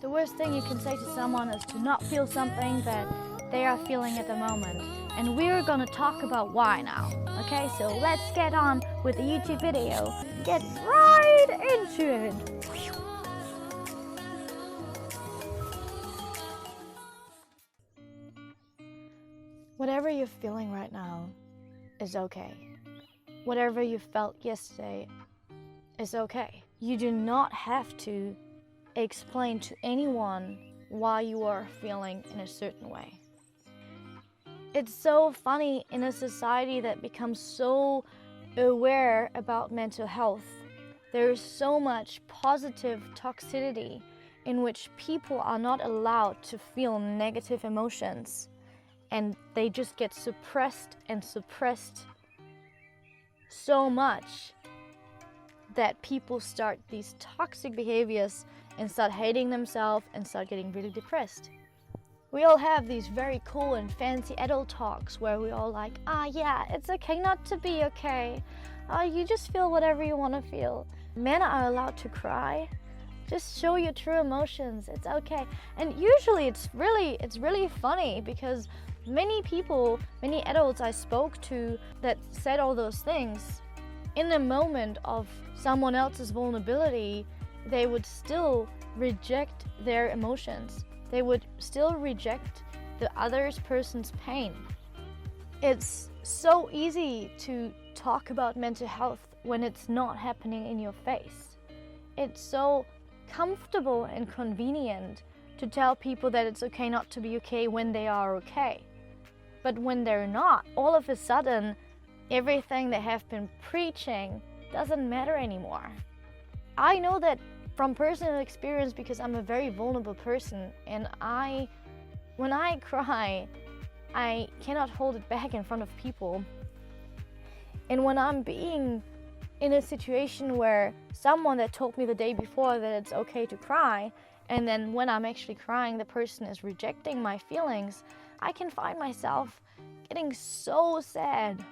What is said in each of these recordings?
The worst thing you can say to someone is to not feel something that they are feeling at the moment. And we're gonna talk about why now. Okay, so let's get on with the YouTube video. Get right into it. Whatever you're feeling right now is okay. Whatever you felt yesterday is okay. You do not have to explain to anyone why you are feeling in a certain way. It's so funny in a society that becomes so aware about mental health. There is so much positive toxicity in which people are not allowed to feel negative emotions, and they just get suppressed and suppressed so much that people start these toxic behaviors and start hating themselves and start getting really depressed. We all have these very cool and fancy adult talks where we all like, yeah, it's okay not to be okay. You just feel whatever you want to feel. Men are allowed to cry. Just show your true emotions. It's okay. And usually it's really funny because many people, many adults I spoke to that said all those things, in the moment of someone else's vulnerability, they would still reject their emotions. They would still reject the other person's pain. It's so easy to talk about mental health when it's not happening in your face. It's so comfortable and convenient to tell people that it's okay not to be okay when they are okay. But when they're not, all of a sudden, everything they have been preaching doesn't matter anymore. I know that from personal experience because I'm a very vulnerable person, and when I cry, I cannot hold it back in front of people. And when I'm being in a situation where someone that told me the day before that it's okay to cry, and then when I'm actually crying, the person is rejecting my feelings, I can find myself getting so sad.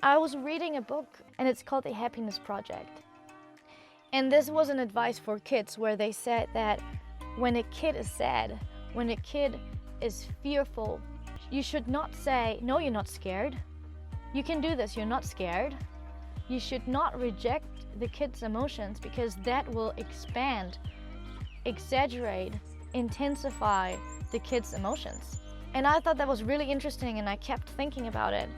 I was reading a book and it's called The Happiness Project. And this was an advice for kids where they said that when a kid is sad, when a kid is fearful, you should not say, no, you're not scared. You can do this, you're not scared. You should not reject the kid's emotions because that will expand, exaggerate, intensify the kid's emotions. And I thought that was really interesting and I kept thinking about it.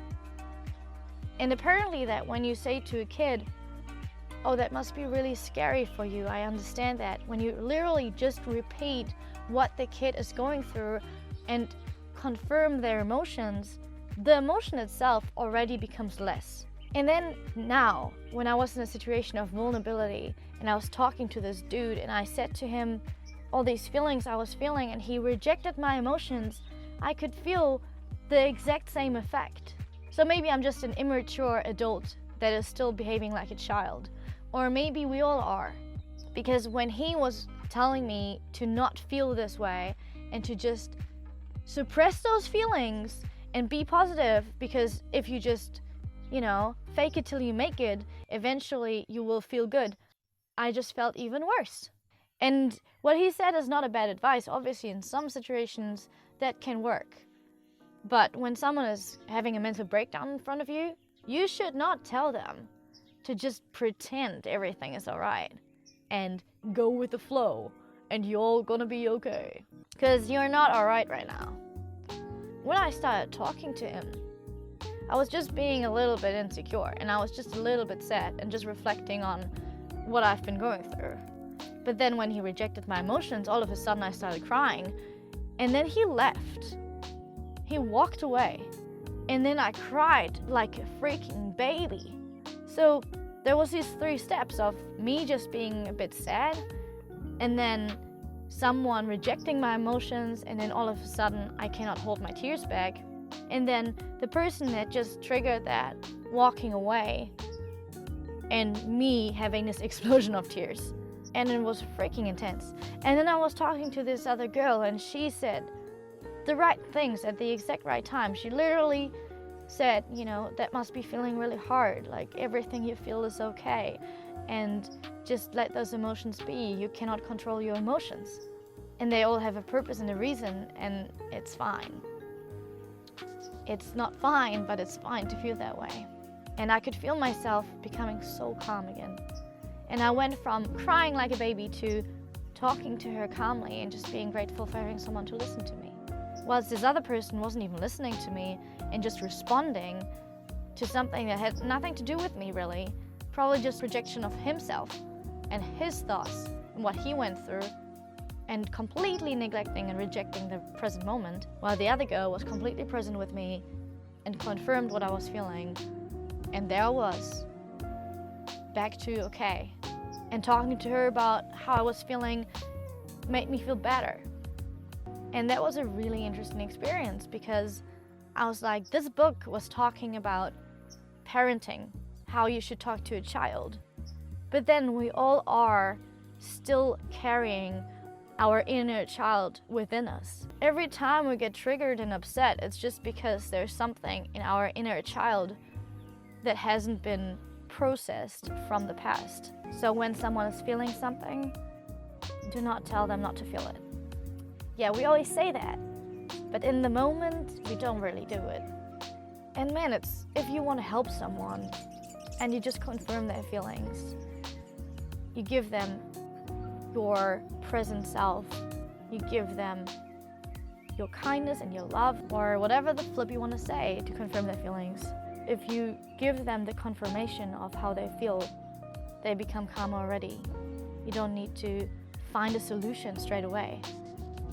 And apparently that when you say to a kid, oh, that must be really scary for you, I understand that. When you literally just repeat what the kid is going through and confirm their emotions, the emotion itself already becomes less. And then now, when I was in a situation of vulnerability and I was talking to this dude and I said to him all these feelings I was feeling and he rejected my emotions, I could feel the exact same effect. So maybe I'm just an immature adult that is still behaving like a child. Or maybe we all are. Because when he was telling me to not feel this way and to just suppress those feelings and be positive, because if you just, fake it till you make it, eventually you will feel good, I just felt even worse. And what he said is not a bad advice. Obviously, in some situations that can work. But when someone is having a mental breakdown in front of you, you should not tell them to just pretend everything is alright and go with the flow and you're all gonna be okay. Because you're not alright right now. When I started talking to him, I was just being a little bit insecure and I was just a little bit sad and just reflecting on what I've been going through. But then when he rejected my emotions, all of a sudden I started crying and then he left. He walked away and then I cried like a freaking baby. So there was these 3 steps of me just being a bit sad and then someone rejecting my emotions and then all of a sudden I cannot hold my tears back. And then the person that just triggered that walking away and me having this explosion of tears. And it was freaking intense. And then I was talking to this other girl and she said the right things at the exact right time. She literally said, that must be feeling really hard. Like everything you feel is okay. And just let those emotions be. You cannot control your emotions. And they all have a purpose and a reason, and it's fine. It's not fine, but it's fine to feel that way. And I could feel myself becoming so calm again. And I went from crying like a baby to talking to her calmly and just being grateful for having someone to listen to me. Whilst this other person wasn't even listening to me and just responding to something that had nothing to do with me really, probably just projection of himself and his thoughts and what he went through, and completely neglecting and rejecting the present moment, while the other girl was completely present with me and confirmed what I was feeling. And there I was, back to okay. And talking to her about how I was feeling made me feel better. And that was a really interesting experience, because I was like, this book was talking about parenting, how you should talk to a child. But then we all are still carrying our inner child within us. Every time we get triggered and upset, it's just because there's something in our inner child that hasn't been processed from the past. So when someone is feeling something, do not tell them not to feel it. Yeah, we always say that, but in the moment, we don't really do it. And man, it's if you want to help someone and you just confirm their feelings, you give them your present self, you give them your kindness and your love, or whatever the flip you want to say to confirm their feelings. If you give them the confirmation of how they feel, they become calm already. You don't need to find a solution straight away.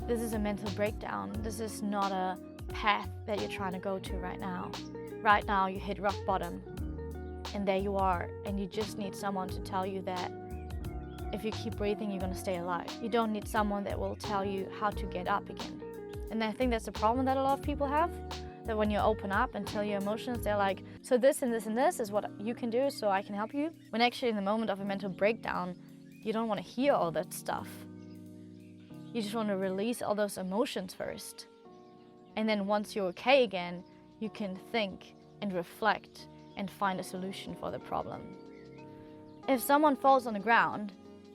This is a mental breakdown. This is not a path that you're trying to go to right now. Right now you hit rock bottom, and there you are, and you just need someone to tell you that if you keep breathing, you're going to stay alive. You don't need someone that will tell you how to get up again. And I think that's a problem that a lot of people have, that when you open up and tell your emotions, they're like, so this and this and this is what you can do, so I can help you. When actually in the moment of a mental breakdown, you don't want to hear all that stuff. You just want to release all those emotions first. And then once you're okay again, you can think and reflect and find a solution for the problem. If someone falls on the ground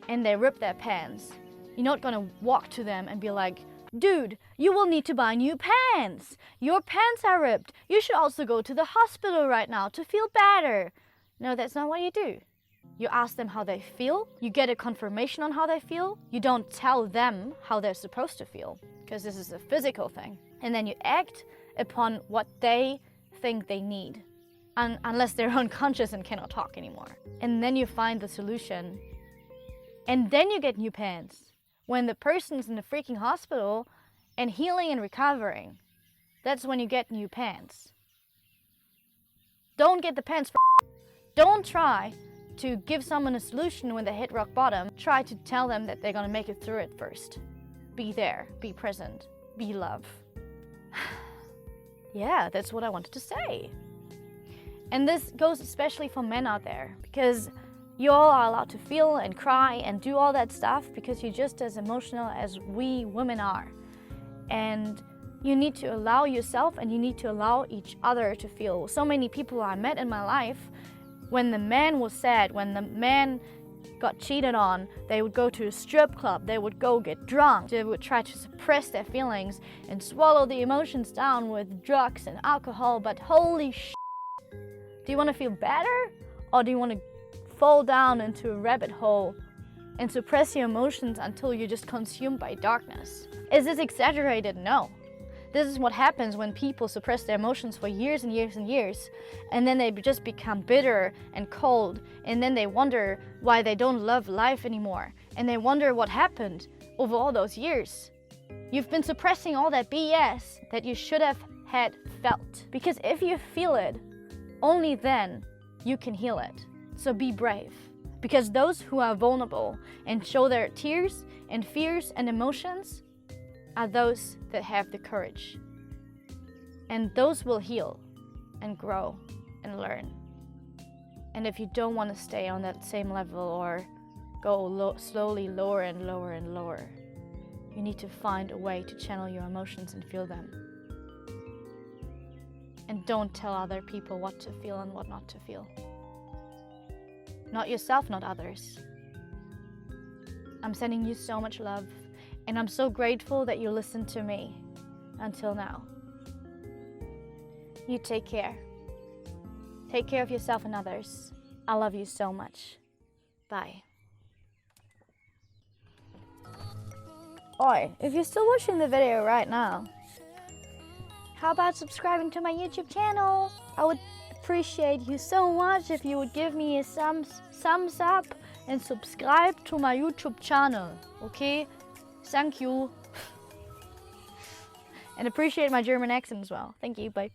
and they rip their pants, you're not going to walk to them and be like, dude, you will need to buy new pants. Your pants are ripped. You should also go to the hospital right now to feel better. No, that's not what you do. You ask them how they feel. You get a confirmation on how they feel. You don't tell them how they're supposed to feel, because this is a physical thing. And then you act upon what they think they need, unless they're unconscious and cannot talk anymore. And then you find the solution. And then you get new pants. When the person's in the freaking hospital and healing and recovering, that's when you get new pants. Don't get the pants for Don't try to give someone a solution when they hit rock bottom. Try to tell them that they're gonna make it through it first. Be there, be present, be love. Yeah, that's what I wanted to say. And this goes especially for men out there, because you all are allowed to feel and cry and do all that stuff because you're just as emotional as we women are. And you need to allow yourself and you need to allow each other to feel. So many people I met in my life, when the man was sad, when the man got cheated on, they would go to a strip club, they would go get drunk, they would try to suppress their feelings and swallow the emotions down with drugs and alcohol, but holy shit. Do you want to feel better, or do you want to fall down into a rabbit hole and suppress your emotions until you're just consumed by darkness? Is this exaggerated? No. This is what happens when people suppress their emotions for years and years and years, and then they just become bitter and cold, and then they wonder why they don't love life anymore, and they wonder what happened over all those years. You've been suppressing all that BS that you should have had felt, because if you feel it, only then you can heal it. So be brave, because those who are vulnerable and show their tears and fears and emotions are those that have the courage. And those will heal and grow and learn. And if you don't want to stay on that same level or go slowly lower and lower and lower, you need to find a way to channel your emotions and feel them. And don't tell other people what to feel and what not to feel. Not yourself, not others. I'm sending you so much love, And I'm so grateful that you listened to me until now. You take care. Take care of yourself and others. I love you so much. Bye. Oi, if you're still watching the video right now, how about subscribing to my YouTube channel? I would appreciate you so much if you would give me a thumbs up and subscribe to my YouTube channel, okay? Thank you. And appreciate my German accent as well. Thank you, bye.